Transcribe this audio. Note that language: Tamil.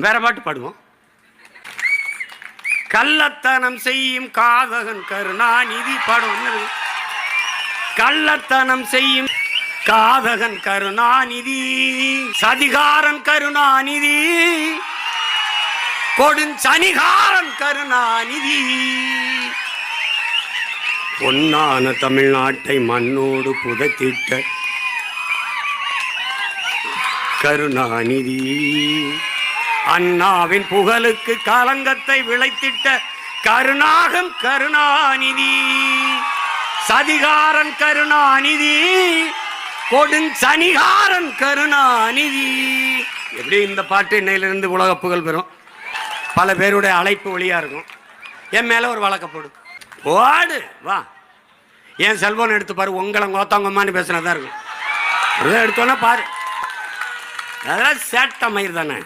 வேற பாட்டு பாடுவோம். கள்ளத்தனம் செய்யும் காதகன் கருணாநிதி பாடும். கள்ளத்தனம் செய்யும் காதகன் கருணாநிதி, சதிகாரன் கருணாநிதி, கொடுஞ்சனிகாரன் கருணாநிதி. பொன்னான தமிழ்நாட்டை மண்ணோடு புதைத்திட்ட கருணாநிதி, அண்ணாவின் புகழுக்கு களங்கத்தை விளைத்திட்ட கருணாகன் கருணாநிதி, சதிகாரன் கருணாநிதி, கொடுஞ்சனிகாரன் கருணாநிதி. எப்படி இந்த பாட்டு இன்னையிலிருந்து உலக புகழ் பெறும். பல பேருடைய அழைப்பு ஒளியா இருக்கும். என் மேல ஒரு வழக்க போடு, போடு வா. என் செல்போன் எடுத்து பாரு, உங்களை கோத்தாங்கம்மான்னு பேசுனதா இருக்கும். எடுத்தோன்னா பாரு, அதெல்லாம் சேட்ட மயிர் தானே.